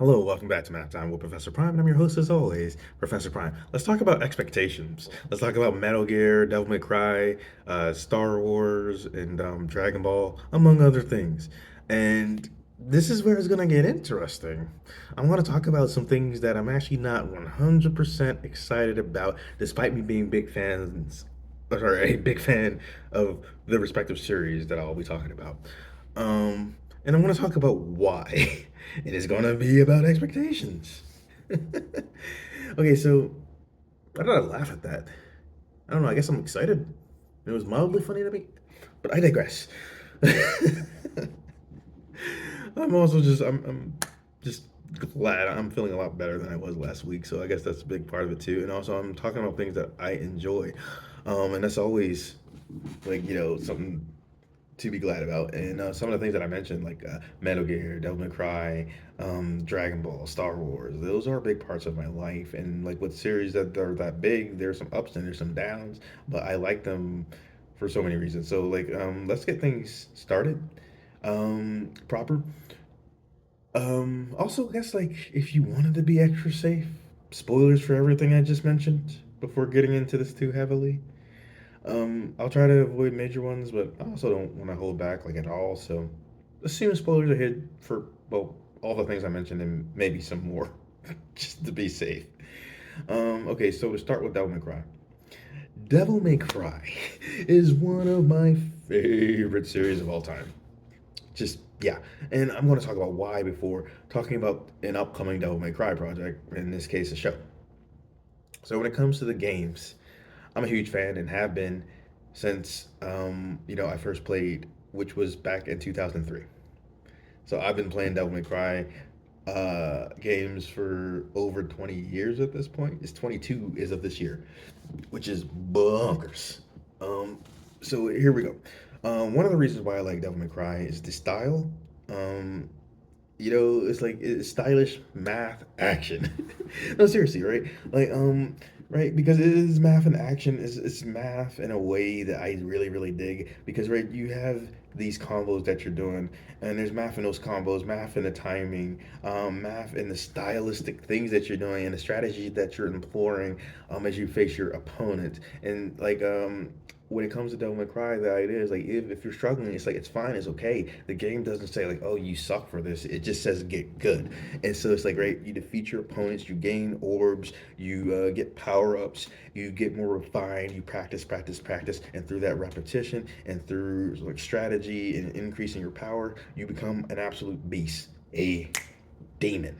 Hello, welcome back to Math Time with Professor Prime, and I'm your host as always, Professor Prime. Let's talk about expectations. Let's talk about Metal Gear, Devil May Cry, Star Wars, and Dragon Ball, among other things. And this is where it's going to get interesting. I want to talk about some things that I'm actually not 100% excited about, despite me being a big fan of the respective series that I'll be talking about. Um, and I want to talk about why. It is going to be about expectations. Okay, so why did I laugh at that? I don't know. I guess I'm excited. It was mildly funny to me, but I digress. I'm just glad I'm feeling a lot better than I was last week. So I guess that's a big part of it too. And also I'm talking about things that I enjoy, and that's always something to be glad about. And some of the things that I mentioned, like Metal Gear, Devil May Cry, Dragon Ball, Star Wars, those are big parts of my life. And like with series that are that big, there's some ups and there's some downs, but I like them for so many reasons. So let's get things started proper. Also, I guess like if you wanted to be extra safe, spoilers for everything I just mentioned before getting into this too heavily. I'll try to avoid major ones, but I also don't want to hold back like at all. So, assume spoilers are hid for all the things I mentioned and maybe some more, just to be safe. Okay, so to start with Devil May Cry. Devil May Cry is one of my favorite series of all time. Just yeah, and I'm going to talk about why before talking about an upcoming Devil May Cry project. In this case, a show. So when it comes to the games, I'm a huge fan and have been since I first played, which was back in 2003. So I've been playing Devil May Cry games for over 20 years at this point. It's 22 as of this year, which is bonkers. Um, so here we go. One of the reasons why I like Devil May Cry is the style. Um, it's like it's stylish math action. No, seriously, right? Right, because it is math and action. It's math in a way that I really, really dig. Because right, you have these combos that you're doing, and there's math in those combos, math in the timing, math in the stylistic things that you're doing, and the strategy that you're employing as you face your opponent. And when it comes to Devil May Cry, the idea is like if you're struggling, it's like it's fine, it's okay. The game doesn't say like, oh, you suck for this. It just says get good. And so it's like right, you defeat your opponents, you gain orbs, you get power ups, you get more refined, you practice, practice, practice, and through that repetition and through like strategy and increasing your power, you become an absolute beast, a demon.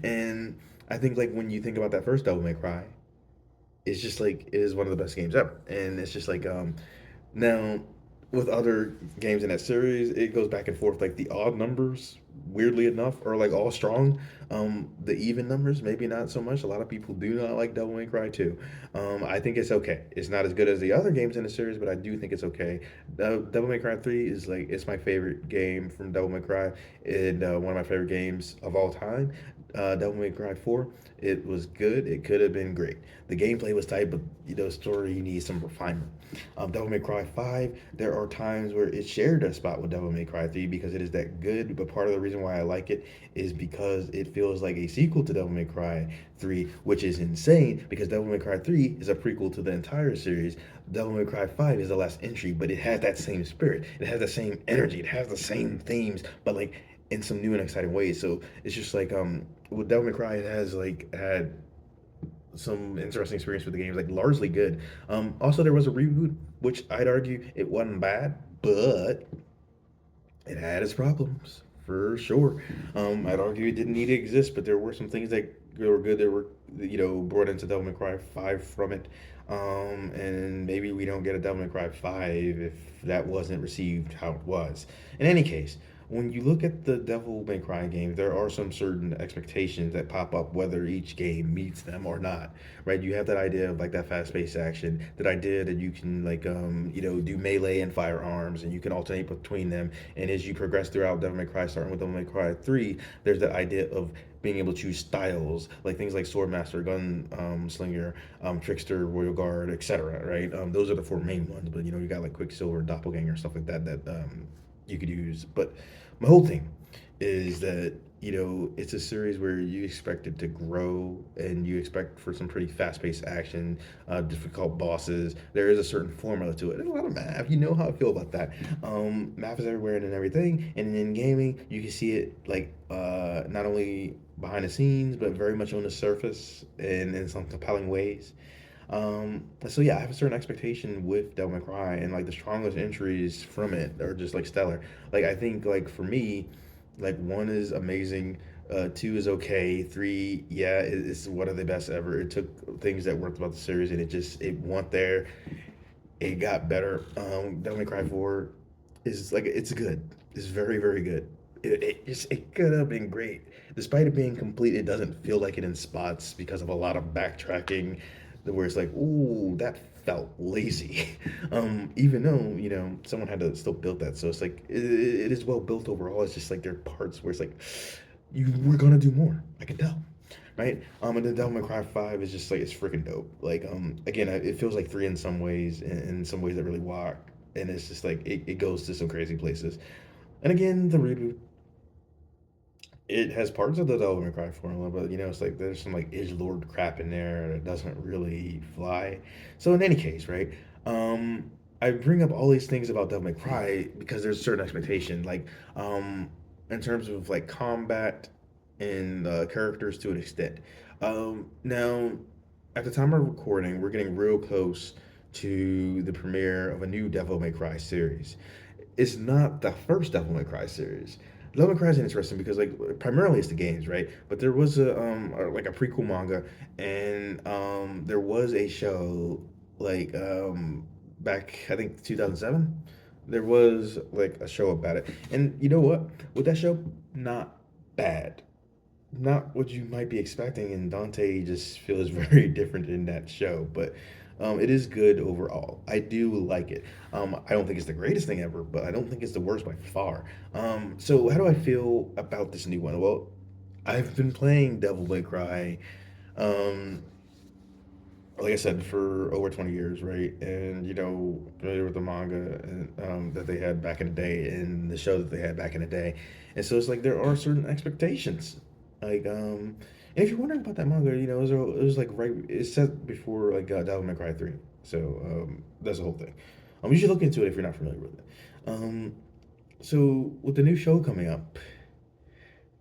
And I think like when you think about that first Devil May Cry, it's just like it is one of the best games ever. And it's just like now with other games in that series, it goes back and forth. Like the odd numbers, weirdly enough, are like all strong. The even numbers, maybe not so much. A lot of people do not like Devil May Cry 2. I think it's okay. It's not as good as the other games in the series, but I do think it's okay. Devil May Cry 3 is like it's my favorite game from Devil May Cry and one of my favorite games of all time. Devil May Cry 4, it was good. It could have been great. The gameplay was tight, but story needs some refinement. Devil May Cry 5, there are times where it shared a spot with Devil May Cry 3 because it is that good, but part of the reason why I like it is because it feels like a sequel to Devil May Cry 3, which is insane because Devil May Cry 3 is a prequel to the entire series. Devil May Cry 5 is the last entry, but it has that same spirit. It has the same energy. It has the same themes, but like in some new and exciting ways. So it's just like with Devil May Cry, it has like had some interesting experience with the games, like largely good. Also, there was a reboot, which I'd argue it wasn't bad, but it had its problems for sure. I'd argue it didn't need to exist, but there were some things that were good that were brought into Devil May Cry 5 from it. And maybe we don't get a Devil May Cry 5 if that wasn't received how it was. In any case, when you look at the Devil May Cry game, there are some certain expectations that pop up whether each game meets them or not, right? You have that idea of like that fast-paced action, that idea that you can do melee and firearms, and you can alternate between them. And as you progress throughout Devil May Cry, starting with Devil May Cry 3, there's that idea of being able to choose styles, like things like Swordmaster, Gun Slinger, Trickster, Royal Guard, etc. Right? Those are the four main ones, but you got like Quicksilver, Doppelganger, stuff like that that you could use. But my whole thing is that it's a series where you expect it to grow and you expect for some pretty fast paced action, difficult bosses. There is a certain formula to it. And a lot of math. You know how I feel about that. Math is everywhere and in everything. And in gaming, you can see it like not only behind the scenes, but very much on the surface and in some compelling ways. So yeah, I have a certain expectation with Devil May Cry, and like the strongest entries from it are just like stellar. Like I think like for me, like one is amazing, two is okay, three, yeah, it's one of the best ever. It took things that worked about the series and it went there. It got better. Devil May Cry 4 is like it's good. It's very very good. It could have been great. Despite it being complete, it doesn't feel like it in spots because of a lot of backtracking, where it's like, ooh, that felt lazy. Even though someone had to still build that, so it's like it is well built overall. It's just like there are parts where it's like you were gonna do more. I can tell, right? And then Devil May Cry 5 is just like it's freaking dope. Like again, it feels like three in some ways, and in some ways that really walk, and it's just like it goes to some crazy places. And again, the reboot, it has parts of the Devil May Cry formula, but it's like there's some like edgelord crap in there that doesn't really fly. So in any case, right? Um, I bring up all these things about Devil May Cry because there's a certain expectation, like um, in terms of like combat and characters to an extent. Now, at the time of recording, we're getting real close to the premiere of a new Devil May Cry series. It's not the first Devil May Cry series. Devil May Cry is interesting because like primarily it's the games, right? But there was like a prequel manga, and there was a show like back I think 2007. There was like a show about it, and you know what? With that show, not bad, not what you might be expecting, and Dante just feels very different in that show, but it is good overall. I do like it. I don't think it's the greatest thing ever, but I don't think it's the worst by far. So how do I feel about this new one? Well, I've been playing Devil May Cry, um, like I said, for over 20 years, right? And familiar with the manga and that they had back in the day, and the show that they had back in the day, and so it's like there are certain expectations, like and if you're wondering about that manga, it was like right, it's set before like Devil May Cry 3, so that's the whole thing. You should look into it if you're not familiar with it. Um, so with the new show coming up,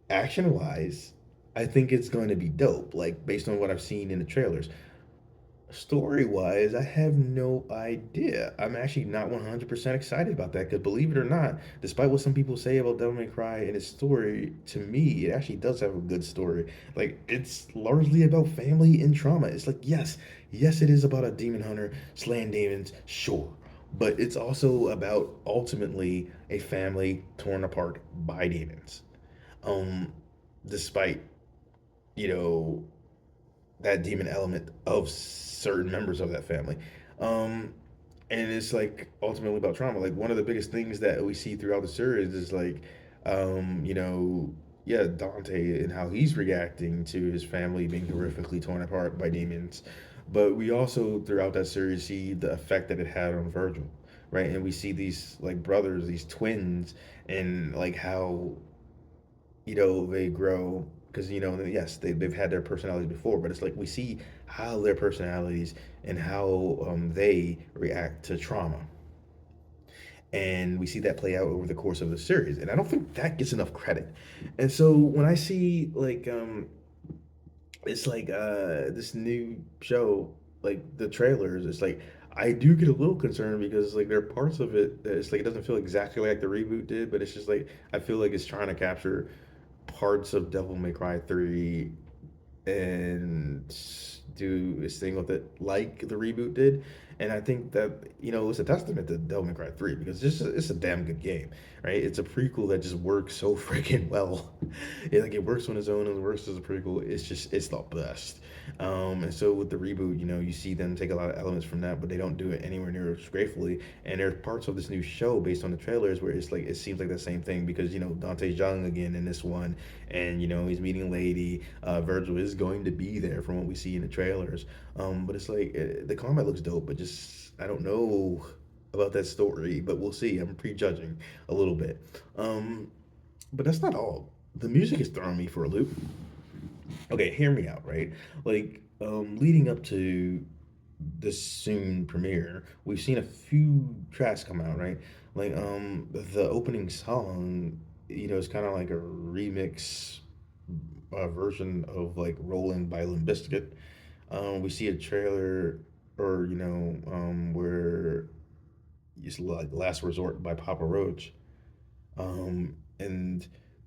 action wise, I think it's going to be dope, like based on what I've seen in the trailers. Story wise, I have no idea. I'm actually not 100% excited about that because believe it or not, despite what some people say about Devil May Cry and its story, to me, it actually does have a good story. Like, it's largely about family and trauma. It's like, yes, it is about a demon hunter slaying demons, sure. But it's also about ultimately a family torn apart by demons. Um, Despite, you know, that demon element of certain members of that family. Um, and it's like ultimately about trauma. Like one of the biggest things that we see throughout the series is like, yeah, Dante and how he's reacting to his family being horrifically torn apart by demons. But we also throughout that series see the effect that it had on Virgil, right? And we see these like brothers, these twins, and like how they grow because yes they've had their personalities before, but it's like we see how their personalities and how they react to trauma, and we see that play out over the course of the series, and I don't think that gets enough credit. And so when I see like it's like this new show, like the trailers, it's like I do get a little concerned because like there are parts of it that it's like it doesn't feel exactly like the reboot did, but it's just like I feel like it's trying to capture parts of Devil May Cry 3 and do its thing with it like the reboot did. And I think that, it's a testament to Devil May Cry 3 because it's a damn good game, right? It's a prequel that just works so freaking well. It works on its own and it works as a prequel. It's the best. And so with the reboot, you see them take a lot of elements from that, but they don't do it anywhere near as gracefully. And there's parts of this new show based on the trailers where it's like it seems like the same thing because Dante's young again in this one, and he's meeting Lady. Virgil is going to be there from what we see in the trailers. But it's like the combat looks dope, but just I don't know about that story. But we'll see. I'm prejudging a little bit. But that's not all. the music is throwing me for a loop. Okay, hear me out, right? Like, leading up to this soon premiere, we've seen a few tracks come out, right? Like, the opening song, is kind of like a remix version of like "Rolling" by Limp Bizkit. We see a trailer, or where it's like "Last Resort" by Papa Roach. And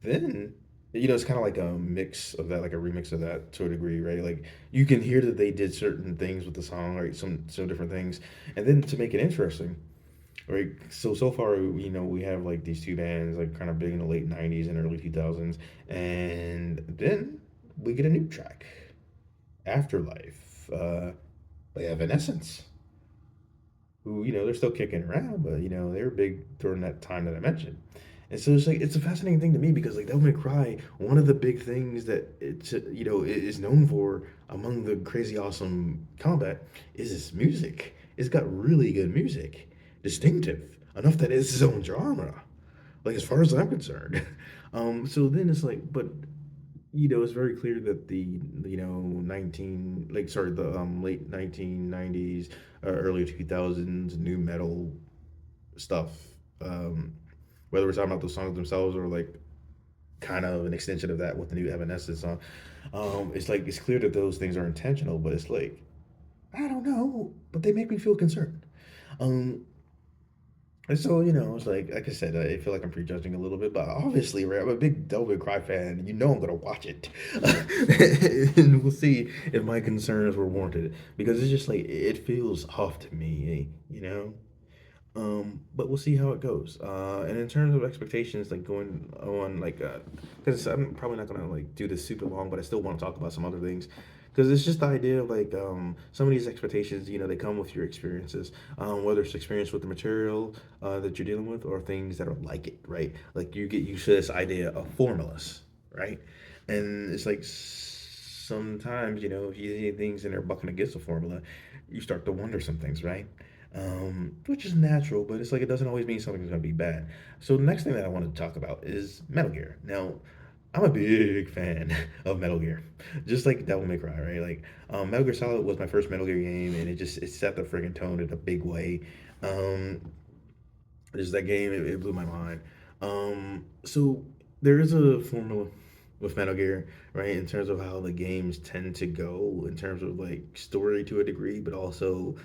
then it's kind of like a mix of that, like a remix of that to a degree, right? Like you can hear that they did certain things with the song, right? Some different things, and then to make it interesting, right? So far, we have like these two bands, like kind of big in the late '90s and early 2000s, and then we get a new track, Afterlife, by Evanescence, who they're still kicking around, but they were big during that time that I mentioned. And so it's like it's a fascinating thing to me because like Devil May Cry, one of the big things that it's is known for among the crazy awesome combat is its music. It's got really good music, distinctive enough that it's its own genre. Like as far as I'm concerned. So then it's like, but it's very clear that the 19 like sorry the late 1990s, early 2000s new metal stuff, um, whether we're talking about the songs themselves or like kind of an extension of that with the new Evanescence song. It's like it's clear that those things are intentional, but it's like I don't know, but they make me feel concerned. Um, and so it's like I said, I feel like I'm prejudging a little bit, but obviously, right? I'm a big Devil May Cry fan. I'm gonna watch it, and we'll see if my concerns were warranted because it's just like it feels off to me. But we'll see how it goes. And in terms of expectations, like going on, like, because I'm probably not gonna like do this super long, but I still want to talk about some other things. Because it's just the idea of like some of these expectations, they come with your experiences, whether it's experience with the material that you're dealing with or things that are like it, right? Like you get used to this idea of formulas, right? And it's like sometimes, if you see things and they're bucking against the formula, you start to wonder some things, right? Which is natural, but it's like it doesn't always mean something's going to be bad. So the next thing that I want to talk about is Metal Gear. Now, I'm a big fan of Metal Gear, just like Devil May Cry, right? Like, Metal Gear Solid was my first Metal Gear game, and it set the friggin' tone in a big way. Um, just that game, it blew my mind. So there is a formula with Metal Gear, right? In terms of how the games tend to go, in terms of like story to a degree, but also,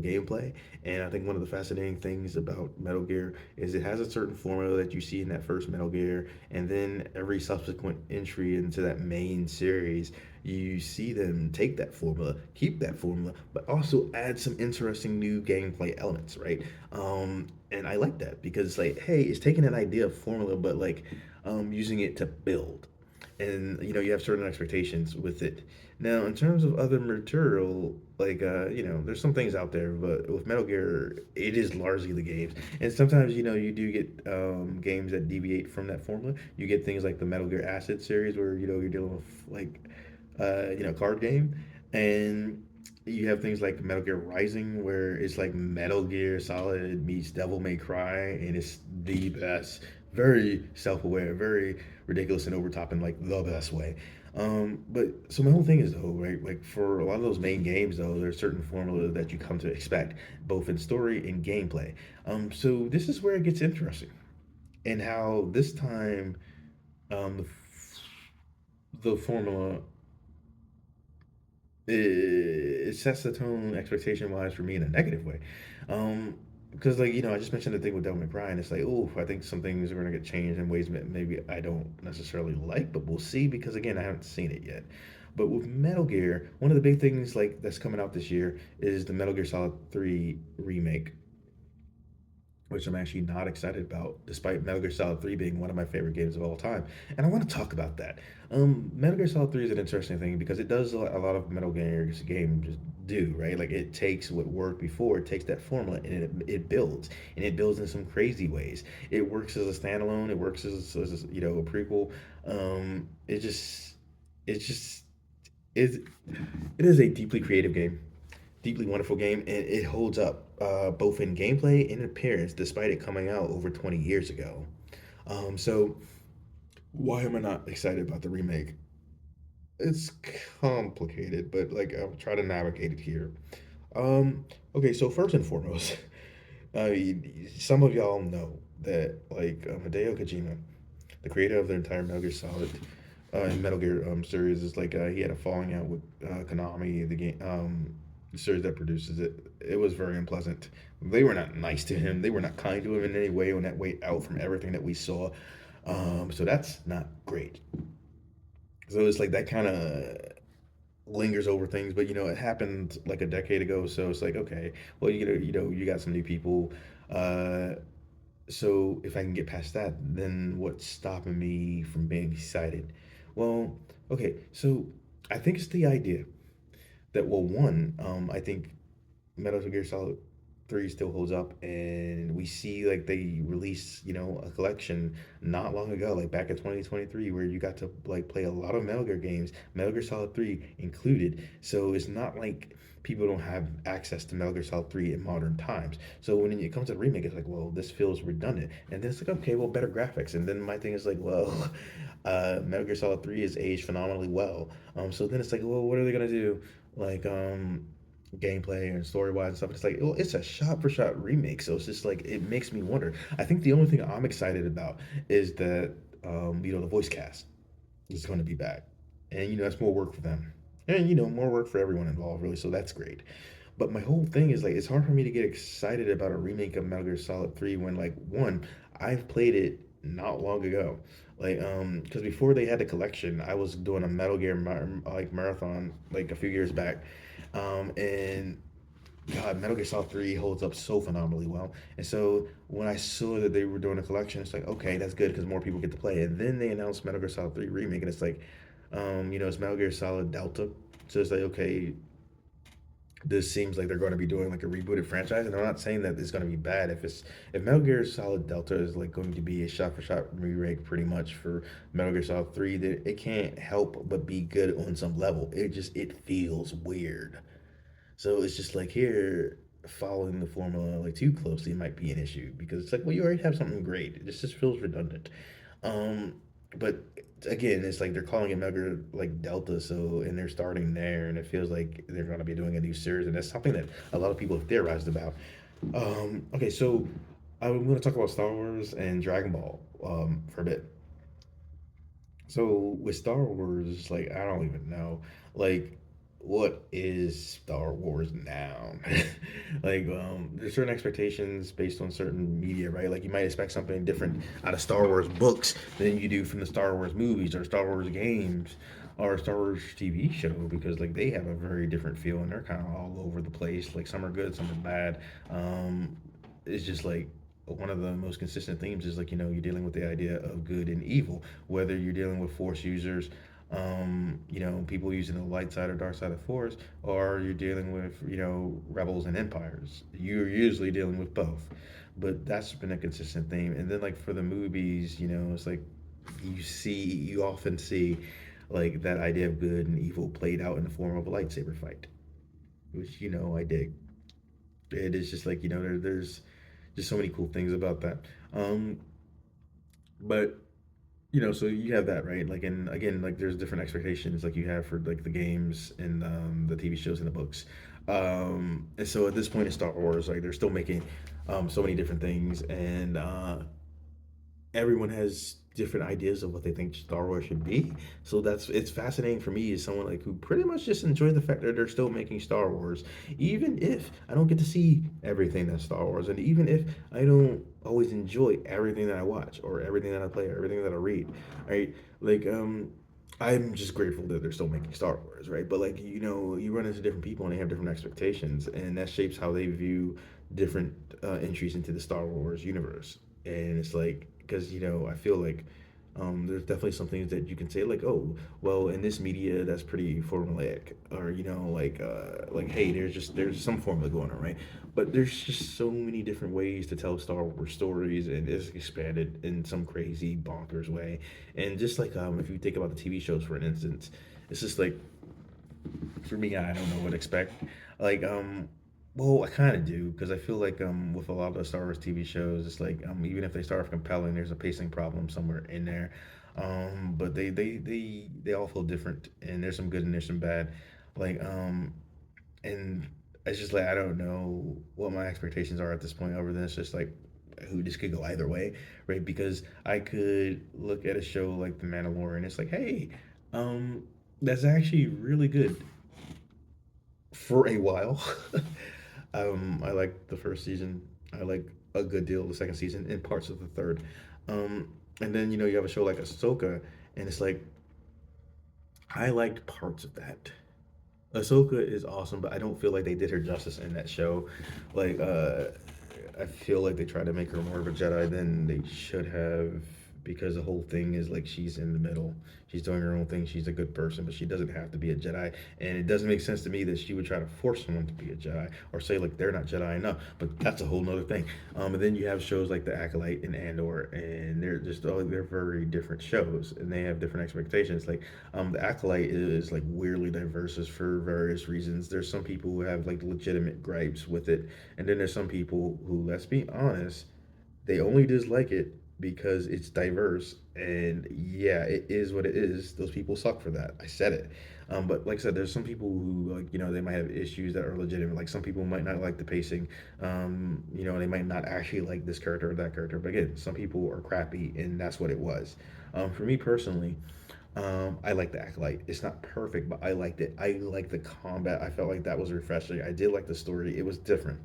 gameplay. And I think one of the fascinating things about Metal Gear is it has a certain formula that you see in that first Metal Gear, and then every subsequent entry into that main series, you see them take that formula, keep that formula, but also add some interesting new gameplay elements, right? And I like that because like, hey, it's taking an idea of formula, but like using it to build, and you have certain expectations with it. Now, in terms of other material, like there's some things out there, but with Metal Gear, it is largely the games, and sometimes you do get games that deviate from that formula. You get things like the Metal Gear Acid series, where you're dealing with like card game, and you have things like Metal Gear Rising, where it's like Metal Gear Solid meets Devil May Cry, and it's the best. Very self-aware, very ridiculous and overtop in like the best way. But so my whole thing is though, right? Like for a lot of those main games, though, there's certain formulas that you come to expect, both in story and gameplay. So this is where it gets interesting, and how this time, um, the formula it sets the tone expectation wise for me in a negative way. Um, because like I just mentioned the thing with Devil May Cry, and it's like, oh, I think some things are gonna get changed in ways that maybe I don't necessarily like, but we'll see because again, I haven't seen it yet. But with Metal Gear, one of the big things like that's coming out this year is the Metal Gear Solid 3 remake, which I'm actually not excited about, despite Metal Gear Solid 3 being one of my favorite games of all time. And I want to talk about that. Metal Gear Solid 3 is an interesting thing because it does a lot of Metal Gear's games do, right? Like it takes what worked before, it takes that formula and it builds. And it builds in some crazy ways. It works as a standalone, it works as a prequel. It just, it's just, it, it is a deeply creative game, deeply wonderful game, and it holds up both in gameplay and appearance, despite it coming out over 20 years ago. So Why am I not excited about the remake? It's complicated, but like I'll try to navigate it here. Um, okay, so first and foremost, some of y'all know that like Hideo Kojima, the creator of the entire Metal Gear Solid Metal Gear series, is like he had a falling out with Konami, the game series that produces it. It was very unpleasant. They were not nice to him. They were not kind to him in any way on that way out from everything that we saw. So that's not great. So it's like that kind of lingers over things, but it happened like a decade ago. So it's like, okay, well, you got some new people. Uh, so if I can get past that, then what's stopping me from being excited? Well, okay, so I think it's the idea that, well, one, I think Metal Gear Solid 3 still holds up, and we see like they released, a collection not long ago, like back in 2023, where you got to like play a lot of Metal Gear games, Metal Gear Solid 3 included. So it's not like people don't have access to Metal Gear Solid 3 in modern times. So when it comes to the remake, it's like, well, this feels redundant. And then it's like, okay, well, better graphics. And then my thing is like, well, Metal Gear Solid 3 is aged phenomenally well. So then it's like, well, what are they gonna do? Like, gameplay and story wise and stuff. It's like, well, it's a shot for shot remake, so it's just like it makes me wonder. I think the only thing I'm excited about is that the voice cast is going to be back, and that's more work for them, and more work for everyone involved, really. So that's great. But my whole thing is like it's hard for me to get excited about a remake of Metal Gear Solid 3 when like one, I've played it not long ago. Like because before they had the collection, I was doing a Metal Gear like marathon like a few years back. And God, Metal Gear Solid 3 holds up so phenomenally well. And so when I saw that they were doing a collection, it's like, okay, that's good because more people get to play. And then they announced Metal Gear Solid 3 Remake, and it's like, it's Metal Gear Solid Delta. So it's like, okay, this seems like they're going to be doing like a rebooted franchise. And I'm not saying that it's going to be bad. If Metal Gear Solid Delta is like going to be a shot for shot remake pretty much for Metal Gear Solid 3, then it can't help but be good on some level. It feels weird. So it's just like here, following the formula like too closely might be an issue because it's like, well, you already have something great. It just feels redundant. Um, but again, it's like they're calling it Mega like Delta, so and they're starting there, and it feels like they're going to be doing a new series, and that's something that a lot of people have theorized about. Okay, so I'm going to talk about Star Wars and Dragon Ball for a bit. So with Star Wars, like I don't even know, like what is Star Wars now? Like there's certain expectations based on certain media, right? Like you might expect something different out of Star Wars books than you do from the Star Wars movies or Star Wars games or Star Wars TV show because like they have a very different feel and they're kind of all over the place. Like some are good, some are bad. It's just like one of the most consistent themes is like you're dealing with the idea of good and evil, whether you're dealing with force users, people using the light side or dark side of force, or you're dealing with rebels and empires. You're usually dealing with both, but that's been a consistent theme. And then like for the movies, it's like you often see like that idea of good and evil played out in the form of a lightsaber fight, which I dig. It is just like there's just so many cool things about that. Um, but so you have that right, like, and again, like there's different expectations like you have for like the games and the TV shows and the books. And so at this point in Star Wars, like they're still making so many different things, and everyone has different ideas of what they think Star Wars should be. So it's fascinating for me as someone like who pretty much just enjoy the fact that they're still making Star Wars, even if I don't get to see everything that's Star Wars, and even if I don't always enjoy everything that I watch or everything that I play or everything that I read, right? Like I'm just grateful that they're still making Star Wars, right? But like you run into different people and they have different expectations, and that shapes how they view different entries into the Star Wars universe. And it's like because I feel like there's definitely some things that you can say like, oh, well, in this media that's pretty formulaic, or like hey, there's some formula going on, right? But there's just so many different ways to tell Star Wars stories, and it's expanded in some crazy bonkers way. And just like if you think about the TV shows for an instance, it's just like for me, I don't know what to expect. Like, well, I kind of do because I feel like with a lot of the Star Wars TV shows, it's like even if they start off compelling, there's a pacing problem somewhere in there. But they all feel different, and there's some good and there's some bad. Like and it's just like I don't know what my expectations are at this point. Over this, just like who this could go either way, right? Because I could look at a show like The Mandalorian. It's like, hey, um, that's actually really good for a while. I like the first season. I like a good deal of the second season and parts of the third. Um, and then you have a show like Ahsoka, and it's like I liked parts of that. Ahsoka is awesome, but I don't feel like they did her justice in that show. Like, I feel like they tried to make her more of a Jedi than they should have because the whole thing is like she's in the middle. She's doing her own thing. She's a good person, but she doesn't have to be a Jedi. And it doesn't make sense to me that she would try to force someone to be a Jedi or say like they're not Jedi enough. But that's a whole nother thing. And then you have shows like The Acolyte and Andor, and they're very different shows, and they have different expectations. Like the Acolyte is like weirdly diverse for various reasons. There's some people who have like legitimate gripes with it, and then there's some people who, let's be honest, they only dislike it because it's diverse. And yeah, it is what it is. Those people suck for that. I said it. But like I said, there's some people who like they might have issues that are legitimate. Like some people might not like the pacing. They might not actually like this character or that character. But again, some people are crappy, and that's what it was. For me personally, I like the Acolyte. It's not perfect, but I liked it. I like the combat. I felt like that was refreshing. I did like the story. It was different.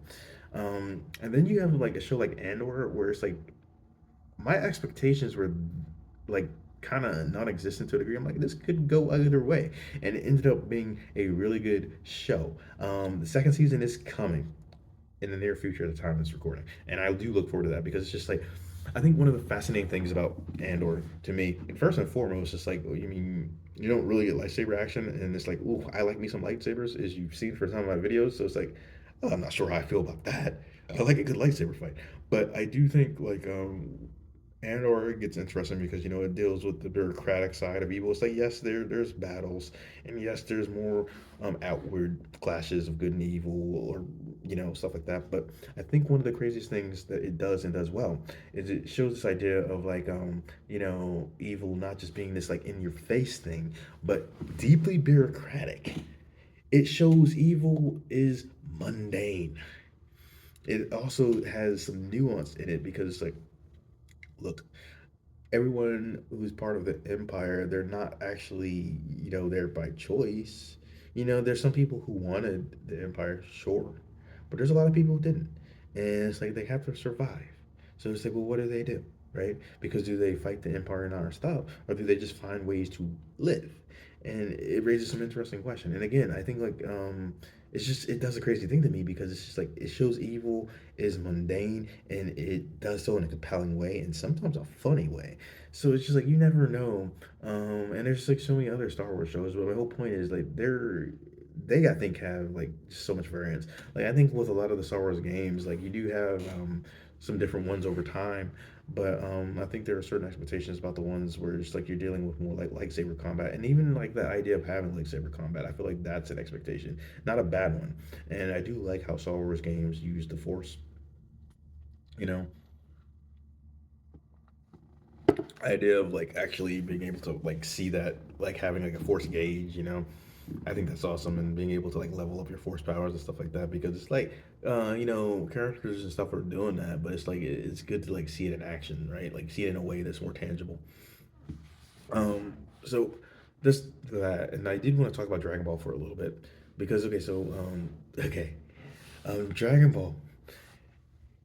And then you have like a show like Andor, where it's like my expectations were like kind of non-existent to a degree. I'm like, this could go either way, and it ended up being a really good show. The second season is coming in the near future at the time of this recording, and I do look forward to that because it's just like I think one of the fascinating things about Andor to me, first and foremost, is like you mean you don't really get lightsaber action, and it's like, oh, I like me some lightsabers, as you've seen for some of my videos. So it's like, oh, I'm not sure how I feel about that. I like a good lightsaber fight, but I do think like Andor gets interesting because it deals with the bureaucratic side of evil. It's like yes, there's battles, and yes, there's more outward clashes of good and evil, or stuff like that. But I think one of the craziest things that it does and does well is it shows this idea of like evil not just being this like in your face thing, but deeply bureaucratic. It shows evil is mundane. It also has some nuance in it because it's like, look, everyone who's part of the empire, they're not actually, there by choice. There's some people who wanted the empire, sure, but there's a lot of people who didn't. And it's like they have to survive. So it's like, well, what do they do? Right? Because do they fight the empire non-stop, or do they just find ways to live? And it raises some interesting question. And again, I think like it does a crazy thing to me because it's just like it shows evil is mundane, and it does so in a compelling way and sometimes a funny way. So it's just like you never know. And there's like so many other Star Wars shows, but my whole point is like they I think have like so much variance. Like I think with a lot of the Star Wars games, like you do have some different ones over time, but I think there are certain expectations about the ones where it's like you're dealing with more like lightsaber combat, and even like the idea of having lightsaber combat. I feel like that's an expectation, not a bad one. And I do like how Star Wars games use the Force. You know, idea of like actually being able to like see that, like having like a Force gauge. I think that's awesome, and being able to like level up your Force powers and stuff like that because it's like characters and stuff are doing that, but it's like it's good to like see it in action, right? Like see it in a way that's more tangible. So this that, and I did want to talk about Dragon Ball for a little bit because okay, Dragon Ball.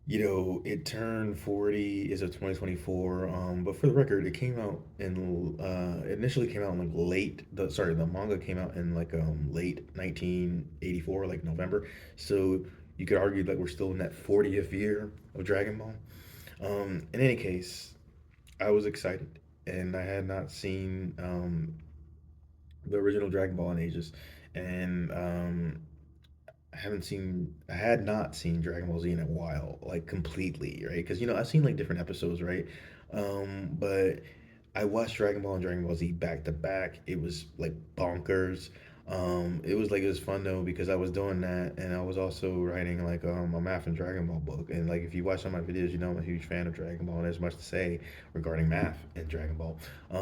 It turned 40 is of 2024. But for the record, initially came out in like the manga came out in like late 1984, like November. So you could argue that we're still in that 40th year of Dragon Ball. In any case, I was excited, and I had not seen the original Dragon Ball in ages, and I had not seen Dragon Ball Z in a while, like completely, right? Because I've seen like different episodes, right? But I watched Dragon Ball and Dragon Ball Z back to back. It was like bonkers. It was fun though because I was doing that and I was also writing like a math and Dragon Ball book. And like if you watch some of my videos, you know I'm a huge fan of Dragon Ball and there's much to say regarding math and Dragon Ball.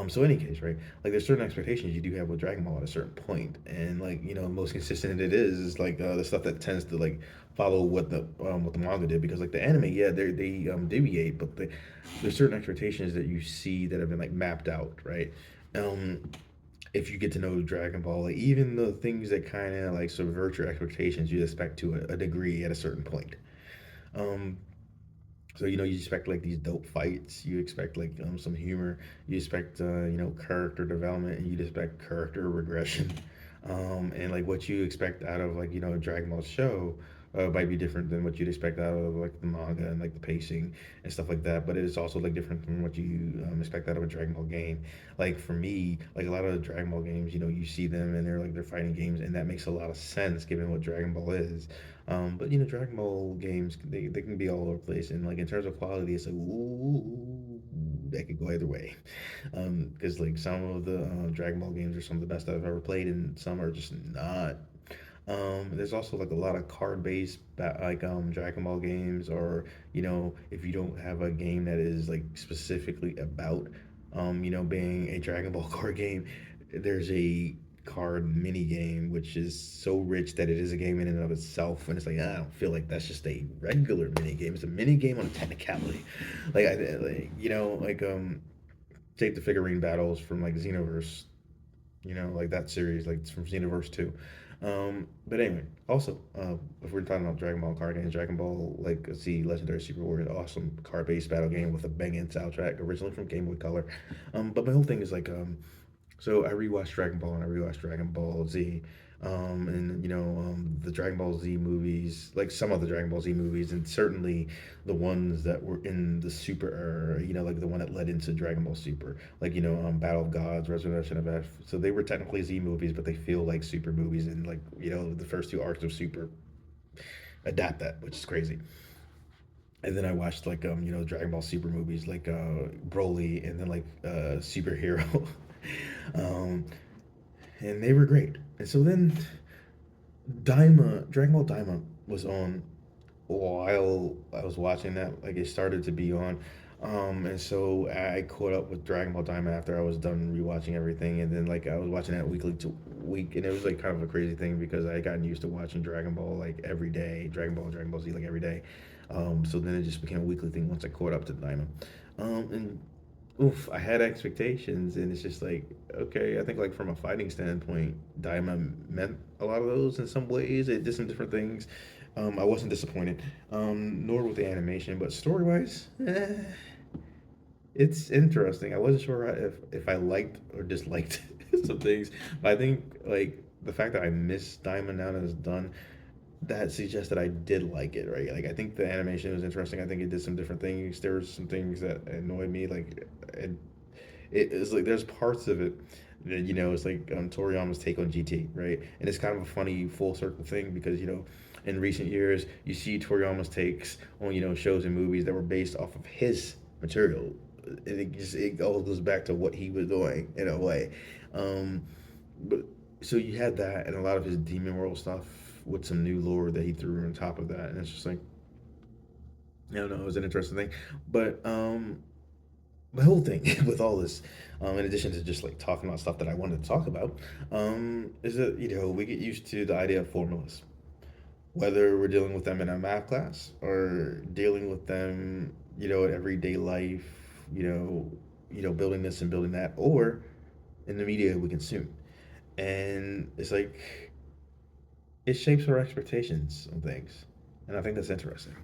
So in any case, right? Like there's certain expectations you do have with Dragon Ball at a certain point, and like most consistent it is like the stuff that tends to like follow what the manga did, because like the anime, yeah, they deviate, but there's certain expectations that you see that have been like mapped out, right? Um, if you get to know Dragon Ball, like even the things that kind of like subvert your expectations, you expect to a degree at a certain point. Um, so you expect like these dope fights, you expect like some humor, you expect character development, and you expect character regression, and like what you expect out of like a Dragon Ball show might be different than what you'd expect out of like the manga and like the pacing and stuff like that. But it is also like different from what you expect out of a Dragon Ball game. Like for me, like a lot of the Dragon Ball games, you see them and they're fighting games, and that makes a lot of sense given what Dragon Ball is. But Dragon Ball games they can be all over the place, and like in terms of quality, it's like ooh, that could go either way. Because like some of the Dragon Ball games are some of the best I've ever played, and some are just not. There's also like a lot of card-based like Dragon Ball games, or if you don't have a game that is like specifically about being a Dragon Ball card game, there's a card mini game which is so rich that it is a game in and of itself, and it's like I don't feel like that's just a regular mini game. It's a mini game on a technicality, like I like take the figurine battles from like Xenoverse, like that series, like from Xenoverse 2. But anyway, also, if we're talking about Dragon Ball card games, Dragon Ball, like, see, Legendary Super Warrior, awesome card based battle game with a banging soundtrack, originally from Game Boy Color. But my whole thing is like, so I rewatched Dragon Ball and I rewatched Dragon Ball Z. And the Dragon Ball Z movies, like some of the Dragon Ball Z movies, and certainly the ones that were in the Super era, like the one that led into Dragon Ball Super, like Battle of Gods, Resurrection of F. So they were technically Z movies, but they feel like Super movies, and like the first two arcs of Super adapt that, which is crazy. And then I watched like Dragon Ball Super movies like Broly, and then like Superhero. um, and they were great. And so then Dragon Ball Daima was on while I was watching that. Like it started to be on, and so I caught up with Dragon Ball Daima after I was done rewatching everything, and then like I was watching that weekly to week, and it was like kind of a crazy thing because I had gotten used to watching Dragon Ball like every day, Dragon Ball Z like every day. So then it just became a weekly thing once I caught up to Daima, and oof, I had expectations, and it's just like, okay, I think like from a fighting standpoint, Daima meant a lot of those in some ways. It did some different things. I wasn't disappointed, nor with the animation, but story wise, it's interesting. I wasn't sure if I liked or disliked some things, but I think like the fact that I missed Daima now that it's done, that suggests that I did like it, right? Like I think the animation was interesting. I think it did some different things. There were some things that annoyed me, like and it's like there's parts of it that it's like Toriyama's take on GT, right? And it's kind of a funny full circle thing because in recent years you see Toriyama's takes on shows and movies that were based off of his material, and it all goes back to what he was doing in a way. Um, but so you had that and a lot of his Demon World stuff with some new lore that he threw on top of that, and it's just like I don't know, it was an interesting thing, but my whole thing with all this, in addition to just like talking about stuff that I wanted to talk about, is that we get used to the idea of formulas, whether we're dealing with them in a math class or dealing with them, in everyday life, building this and building that, or in the media we consume, and it's like it shapes our expectations on things, and I think that's interesting.